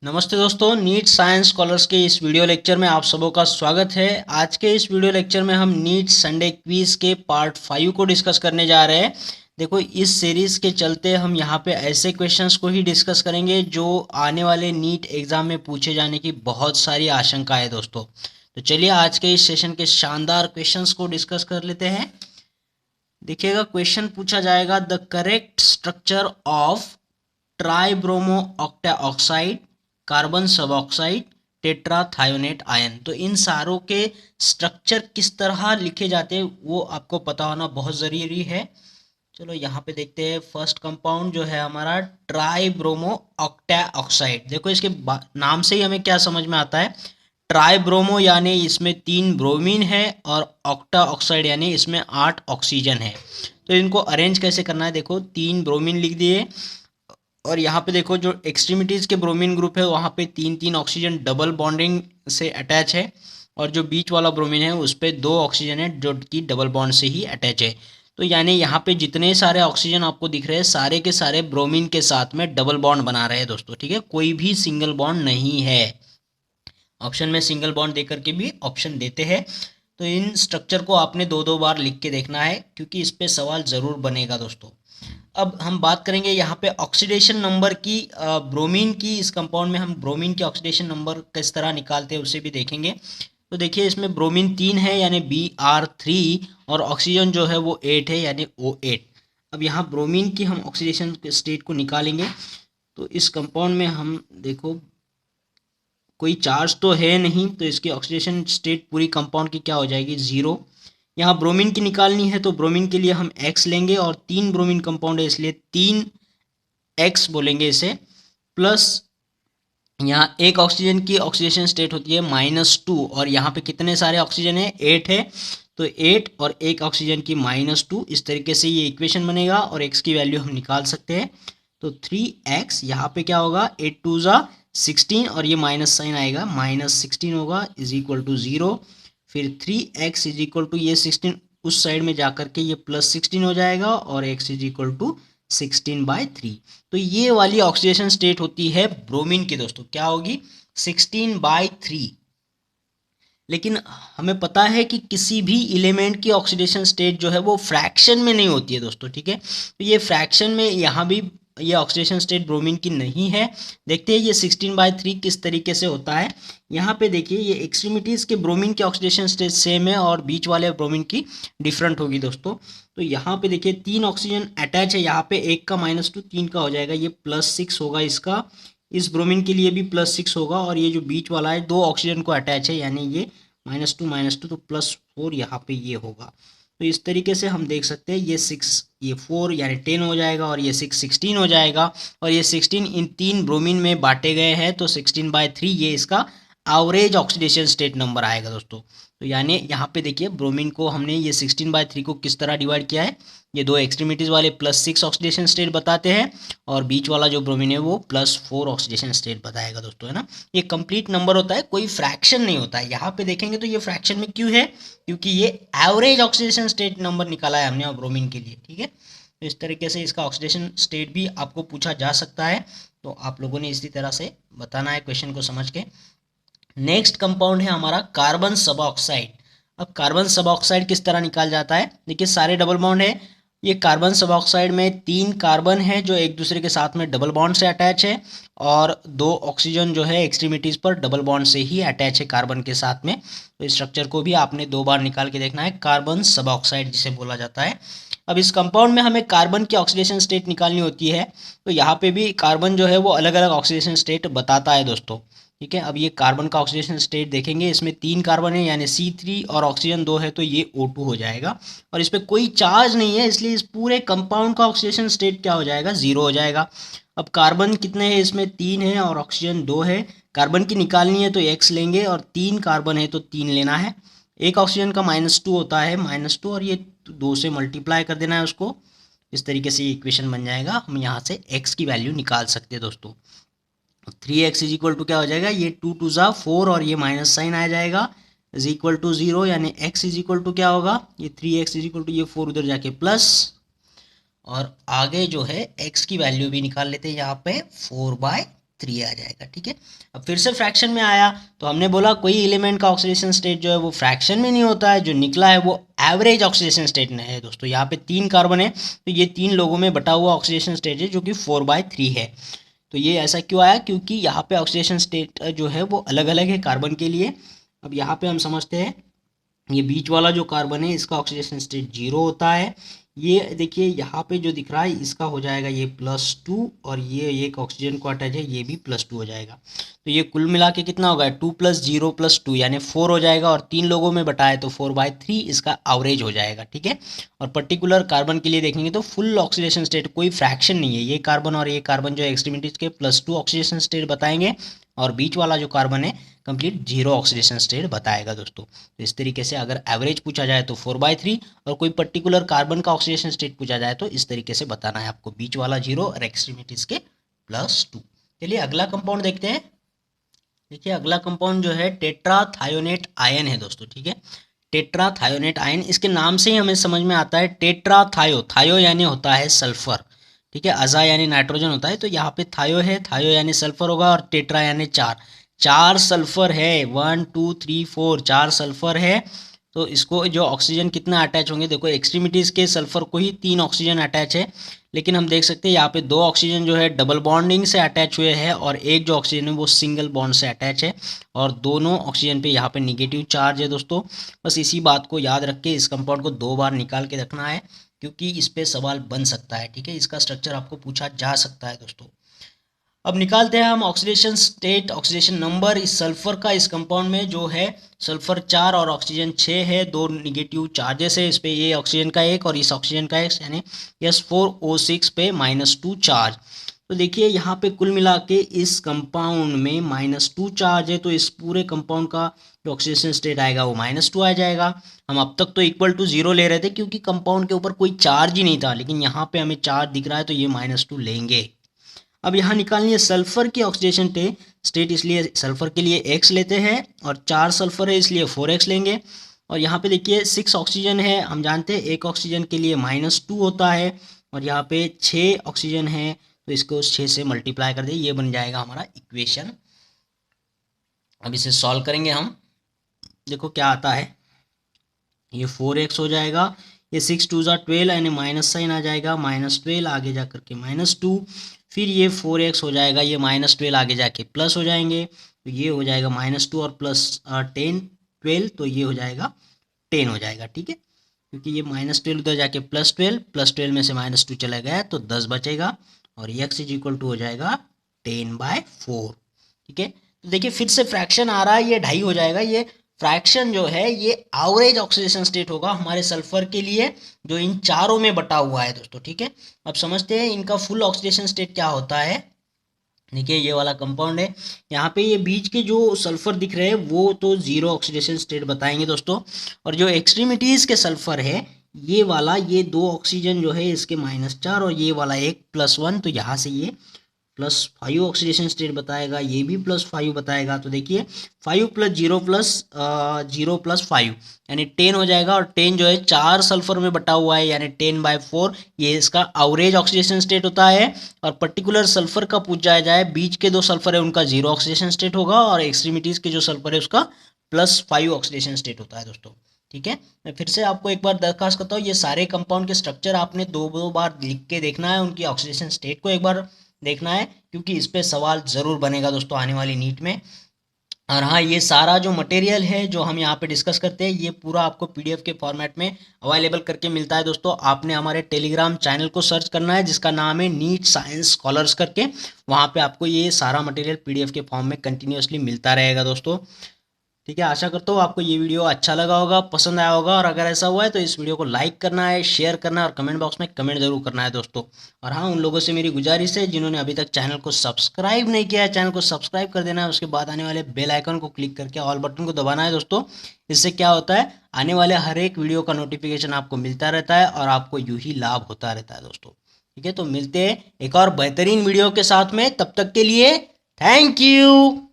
नमस्ते दोस्तों, NEET science scholars के इस वीडियो लेक्चर में आप सबों का स्वागत है। आज के इस वीडियो लेक्चर में हम नीट संडे क्विज के पार्ट 5 को डिस्कस करने जा रहे हैं। देखो, इस सीरीज़ के चलते हम यहाँ पे ऐसे क्वेश्चंस को ही डिस्कस करेंगे जो आने वाले नीट एग्ज़ाम में पूछे जाने की बहुत सारी आशंका है दोस्तों। तो चलिए आज के इस सेशन के शानदार क्वेश्चंस को डिस्कस कर लेते हैं। देखिएगा, क्वेश्चन पूछा जाएगा, the correct structure of tribromo octa oxide, carbon सब ऑक्साइड, टेट्राथायोनेट आयन। तो इन सारों के स्ट्रक्चर किस तरह लिखे जाते हैं वो आपको पता होना बहुत ज़रूरी है। चलो यहाँ पे देखते हैं। फर्स्ट कंपाउंड जो है हमारा ट्राइब्रोमो ऑक्टा ऑक्साइड। देखो, इसके नाम से ही हमें क्या समझ में आता है। ट्राइब्रोमो यानी इसमें 3 ब्रोमीन है और ऑक्टा ऑक्साइड यानी इसमें 8 ऑक्सीजन है। तो इनको अरेंज कैसे करना है, देखो 3 ब्रोमीन लिख दिए और यहाँ पे देखो जो एक्सट्रीमिटीज़ के ब्रोमीन ग्रुप है वहाँ पे 3 ऑक्सीजन डबल बॉन्डिंग से अटैच है और जो बीच वाला ब्रोमीन है उस पर 2 ऑक्सीजन है जो कि डबल बॉन्ड से ही अटैच है। तो यानी यहाँ पे जितने सारे ऑक्सीजन आपको दिख रहे हैं सारे के सारे ब्रोमीन के साथ में डबल बॉन्ड बना रहे हैं दोस्तों, ठीक है। कोई भी सिंगल बॉन्ड नहीं है। ऑप्शन में सिंगल बॉन्ड दे करके भी ऑप्शन देते हैं। तो इन स्ट्रक्चर को आपने 2-2 बार लिख के देखना है क्योंकि इस पे सवाल ज़रूर बनेगा दोस्तों। अब हम बात करेंगे यहाँ पे ऑक्सीडेशन नंबर की, ब्रोमीन की। इस कंपाउंड में हम ब्रोमीन के ऑक्सीडेशन नंबर किस तरह निकालते हैं उसे भी देखेंगे। तो देखिए, इसमें ब्रोमीन 3 है यानी Br3 और ऑक्सीजन जो है वो 8 है यानी O8। अब यहाँ ब्रोमीन की हम ऑक्सीडेशन स्टेट को निकालेंगे। तो इस कंपाउंड में हम देखो कोई चार्ज तो है नहीं, तो इसकी ऑक्सीडेशन स्टेट पूरी कंपाउंड की क्या हो जाएगी, 0। यहाँ ब्रोमीन की निकालनी है तो ब्रोमीन के लिए हम X लेंगे और 3 ब्रोमीन कंपाउंड है इसलिए 3X बोलेंगे इसे। प्लस यहाँ एक ऑक्सीजन की ऑक्सीडेशन स्टेट होती है -2 और यहाँ पे कितने सारे ऑक्सीजन है, 8 है। तो 8 और एक ऑक्सीजन की -2, इस तरीके से ये इक्वेशन बनेगा और X की वैल्यू हम निकाल सकते हैं। तो 3X यहाँ पे क्या होगा, 8 2 ज़ा 16 और ये माइनस साइन आएगा, -16 होगा इज इक्वल टू 0। फिर 3X इज इक्वल टू ये 16 उस साइड में जा करके ये +16 हो जाएगा और X इज इक्वल टू 16/3। तो ये वाली ऑक्सीडेशन स्टेट होती है ब्रोमीन की दोस्तों, क्या होगी, 16/3। लेकिन हमें पता है कि किसी भी एलिमेंट की ऑक्सीडेशन स्टेट जो है वो फ्रैक्शन में नहीं होती है दोस्तों, ठीक है। तो ये फ्रैक्शन में यहाँ भी ये ऑक्सीडेशन स्टेट ब्रोमीन की नहीं है। देखते हैं ये 16/3 किस तरीके से होता है। यहाँ पे देखिए, ये एक्सट्रीमिटीज़ के ब्रोमीन की ऑक्सीडेशन स्टेट सेम है और बीच वाले ब्रोमीन की डिफरेंट होगी दोस्तों। तो यहाँ पे देखिए 3 ऑक्सीजन अटैच है, यहाँ पे एक का -2 3 का हो जाएगा, ये +6 होगा इसका। इस ब्रोमीन के लिए भी +6 होगा और ये जो बीच वाला है 2 ऑक्सीजन को अटैच है यानी ये -2 तो +4 यहाँ पे ये होगा। तो इस तरीके से हम देख सकते हैं ये 6 ये 4 यानी 10 हो जाएगा और ये 6 16 हो जाएगा और ये 16 इन 3 ब्रोमीन में बांटे गए हैं तो 16/3 ये इसका एवरेज ऑक्सीडेशन स्टेट नंबर आएगा दोस्तों। तो यानी यहाँ पे देखिए ब्रोमीन को हमने ये 16/3 को किस तरह डिवाइड किया है, ये 2 एक्सट्रीमिटीज़ वाले +6 ऑक्सीडेशन स्टेट बताते हैं और बीच वाला जो ब्रोमीन है वो +4 ऑक्सीडेशन स्टेट बताएगा दोस्तों, है ना। ये कंप्लीट नंबर होता है, कोई फ्रैक्शन नहीं होता है। यहाँ पे देखेंगे तो ये फ्रैक्शन में क्यों है, क्योंकि ये एवरेज ऑक्सीडेशन स्टेट नंबर निकाला है हमने ब्रोमीन के लिए, ठीक है। तो इस तरीके से इसका ऑक्सीडेशन स्टेट भी आपको पूछा जा सकता है। तो आप लोगों ने इसी तरह से बताना है क्वेश्चन को समझ के। नेक्स्ट कंपाउंड है हमारा कार्बन सब ऑक्साइड। अब कार्बन सब ऑक्साइड किस तरह निकाल जाता है, देखिए सारे डबल बॉन्ड है। ये कार्बन सब ऑक्साइड में 3 कार्बन है जो एक दूसरे के साथ में डबल बॉन्ड से अटैच है और 2 ऑक्सीजन जो है एक्सट्रीमिटीज़ पर डबल बॉन्ड से ही अटैच है कार्बन के साथ में। तो इस स्ट्रक्चर को भी आपने 2 बार निकाल के देखना है, कार्बन सब ऑक्साइड जिसे बोला जाता है। अब इस कंपाउंड में हमें कार्बन की ऑक्सीडेशन स्टेट निकालनी होती है। तो यहाँ पे भी कार्बन जो है वो अलग अलग ऑक्सीडेशन स्टेट बताता है दोस्तों, ठीक है। अब ये कार्बन का ऑक्सीडेशन स्टेट देखेंगे, इसमें 3 कार्बन है यानी C3 और ऑक्सीजन 2 है तो ये O2 हो जाएगा और इस पर कोई चार्ज नहीं है इसलिए इस पूरे कंपाउंड का ऑक्सीडेशन स्टेट क्या हो जाएगा, 0 हो जाएगा। अब कार्बन कितने हैं, इसमें 3 है और ऑक्सीजन 2 है। कार्बन की निकालनी है तो X लेंगे और 3 कार्बन है तो 3 लेना है। एक ऑक्सीजन का -2 होता है, -2 और ये 2 से मल्टीप्लाई कर देना है उसको। इस तरीके से ये इक्वेशन बन जाएगा। हम यहाँ से X की वैल्यू निकाल सकते हैं दोस्तों। 3x इज इक्वल टू क्या हो जाएगा, ये 2 2 ज़ा 4 और ये माइनस साइन आ जाएगा इज इक्वल टू 0 यानी x इज इक्वल टू क्या होगा, ये 3x इज इक्वल टू ये 4 उधर जाके प्लस और आगे जो है x की वैल्यू भी निकाल लेते हैं यहाँ पे 4/3 3 आ जाएगा। ठीक है, अब फिर से फ्रैक्शन में आया तो हमने बोला कोई एलिमेंट का ऑक्सीडेशन स्टेट जो है वो फ्रैक्शन में नहीं होता है, जो निकला है वो एवरेज ऑक्सीडेशन स्टेट में है दोस्तों। यहाँ पे 3 कार्बन है तो ये 3 लोगों में बटा हुआ ऑक्सीडेशन स्टेट है जो कि 4/3 है। तो ये ऐसा क्यों आया, क्योंकि यहाँ पे ऑक्सीडेशन स्टेट जो है वो अलग अलग है कार्बन के लिए। अब यहाँ पे हम समझते हैं ये बीच वाला जो कार्बन है इसका ऑक्सीडेशन स्टेट 0 होता है। ये देखिए यहाँ पे जो दिख रहा है इसका हो जाएगा ये +2 और ये एक ऑक्सीजन को अटैच है ये भी +2 हो जाएगा। तो ये कुल मिला के कितना होगा 2 + 0 + 2 यानी 4 हो जाएगा और 3 लोगों में बटाए तो 4/3 इसका एवरेज हो जाएगा। ठीक है, और पर्टिकुलर कार्बन के लिए देखेंगे तो फुल ऑक्सीडेशन स्टेट कोई फ्रैक्शन नहीं है, ये कार्बन और ये कार्बन जो एक्सट्रीमिटीज के +2 ऑक्सीडेशन स्टेट बताएंगे और बीच वाला जो कार्बन है कंप्लीट 0 ऑक्सीडेशन स्टेट बताएगा दोस्तों। तो इस तरीके से अगर एवरेज पूछा जाए तो 4/3 और कोई पर्टिकुलर कार्बन का ऑक्सीडेशन स्टेट पूछा जाए तो इस तरीके से बताना है आपको, बीच वाला 0 और एक्सट्रीमिटीज के +2। चलिए अगला कंपाउंड देखते हैं। देखिए अगला कंपाउंड जो है टेट्राथायोनेट आयन है दोस्तों। ठीक है, टेट्राथायोनेट आयन, इसके नाम से ही हमें समझ में आता है टेट्राथायो, थायो यानी होता है सल्फर। ठीक है, अजा यानी नाइट्रोजन होता है, तो यहाँ पे थायो है, थायो यानी सल्फर होगा और टेट्रा यानी 4 सल्फर है, 1 2 3 4 4 सल्फर है। तो इसको जो ऑक्सीजन कितना अटैच होंगे, देखो एक्सट्रीमिटीज़ के सल्फर को ही 3 ऑक्सीजन अटैच है, लेकिन हम देख सकते हैं यहाँ पे 2 ऑक्सीजन जो है डबल बॉन्डिंग से अटैच हुए हैं और एक जो ऑक्सीजन है वो सिंगल बॉन्ड से अटैच है और दोनों ऑक्सीजन पे यहाँ पे निगेटिव चार्ज है दोस्तों। बस इसी बात को याद रख के इस कंपाउंड को 2 बार निकाल के रखना है क्योंकि इस पे सवाल बन सकता है। ठीक है, इसका स्ट्रक्चर आपको पूछा जा सकता है दोस्तों। अब निकालते हैं हम ऑक्सीडेशन स्टेट, ऑक्सीडेशन नंबर इस सल्फर का। इस कंपाउंड में जो है सल्फर 4 और ऑक्सीजन 6 है, 2 निगेटिव चार्जेस है इस पे, ये ऑक्सीजन का 1 और इस ऑक्सीजन का 1 यानी S4O6 पे -2 चार्ज। तो देखिए यहाँ पे कुल मिला के इस कंपाउंड में -2 चार्ज है, तो इस पूरे कंपाउंड का जो ऑक्सीडेशन स्टेट आएगा वो -2 आ जाएगा। हम अब तक तो इक्वल टू 0 ले रहे थे क्योंकि कंपाउंड के ऊपर कोई चार्ज ही नहीं था, लेकिन यहाँ पे हमें चार्ज दिख रहा है तो ये -2 लेंगे। अब यहाँ निकालनी है सल्फर की ऑक्सीडेशन स्टेट, इसलिए सल्फर के लिए x लेते हैं और 4 सल्फर है इसलिए 4x लेंगे। और यहाँ पे देखिए 6 ऑक्सीजन है, हम जानते हैं एक ऑक्सीजन के लिए -2 होता है और यहाँ पे 6 ऑक्सीजन है तो इसको 6 से मल्टीप्लाई कर दे, ये बन जाएगा हमारा इक्वेशन। अब इसे सॉल्व करेंगे हम, देखो क्या आता है, ये 4x हो जाएगा, ये 6 2 12 यानी माइनस साइन आ जाएगा, -12 आगे जा करके -2, फिर ये 4x हो जाएगा, ये -12 आगे जाके प्लस हो जाएंगे तो ये हो जाएगा -2 और +10 12 तो ये हो जाएगा 10 हो जाएगा। ठीक है, क्योंकि ये -12 उधर जाके +12 में से -2 चला गया तो 10 बचेगा और x = हो जाएगा 10/4। ठीक है, तो देखिए फिर से फ्रैक्शन आ रहा है, ये 2.5 हो जाएगा। ये फ्रैक्शन जो है ये एवरेज ऑक्सीडेशन स्टेट होगा हमारे सल्फर के लिए जो इन चारों में बटा हुआ है दोस्तों। ठीक है, अब समझते हैं इनका फुल ऑक्सीडेशन स्टेट क्या होता है। देखिए ये वाला कंपाउंड है, यहाँ पे ये बीच के जो सल्फर दिख रहे हैं वो तो 0 ऑक्सीडेशन स्टेट बताएंगे दोस्तों, और जो एक्सट्रीमिटीज़ के सल्फर है ये वाला, ये 2 ऑक्सीजन जो है इसके -4 और ये वाला एक +1, तो यहाँ से ये +5 ऑक्सीडेशन स्टेट बताएगा, ये भी +5 बताएगा। तो देखिए 5 + 0 + 0 + 5 यानी 10 हो जाएगा और 10 जो है 4 सल्फर में बटा हुआ है यानी 10/4, ये इसका एवरेज ऑक्सीडेशन स्टेट होता है। और पर्टिकुलर सल्फर का पूछा जाए, बीच के 2 सल्फर है उनका 0 ऑक्सीडेशन स्टेट होगा और एक्सट्रीमिटीज़ के जो सल्फर है उसका +5 ऑक्सीडेशन स्टेट होता है दोस्तों। ठीक है, मैं फिर से आपको एक बार दरखास्त करता हूँ, ये सारे कंपाउंड के स्ट्रक्चर आपने 2 बार लिख के देखना है, उनकी ऑक्सीडेशन स्टेट को एक बार देखना है क्योंकि इस पे सवाल ज़रूर बनेगा दोस्तों आने वाली नीट में। और हाँ, ये सारा जो मटेरियल है जो हम यहाँ पे डिस्कस करते हैं ये पूरा आपको पीडीएफ के फॉर्मेट में अवेलेबल करके मिलता है दोस्तों। आपने हमारे टेलीग्राम चैनल को सर्च करना है जिसका नाम है नीट साइंस स्कॉलर्स करके, वहाँ पे आपको ये सारा मटेरियल पीडीएफ के फॉर्म में कंटिन्यूसली मिलता रहेगा दोस्तों। ठीक है, आशा करता हूँ आपको ये वीडियो अच्छा लगा होगा, पसंद आया होगा, और अगर ऐसा हुआ है तो इस वीडियो को लाइक करना है, शेयर करना है और कमेंट बॉक्स में कमेंट जरूर करना है दोस्तों। और हाँ, उन लोगों से मेरी गुजारिश है जिन्होंने अभी तक चैनल को सब्सक्राइब नहीं किया है, चैनल को सब्सक्राइब कर देना है, उसके बाद आने वाले बेल आइकन को क्लिक करके ऑल बटन को दबाना है दोस्तों। इससे क्या होता है, आने वाले हर एक वीडियो का नोटिफिकेशन आपको मिलता रहता है और आपको यूँ ही लाभ होता रहता है दोस्तों। ठीक है, तो मिलते हैं एक और बेहतरीन वीडियो के साथ में, तब तक के लिए थैंक यू।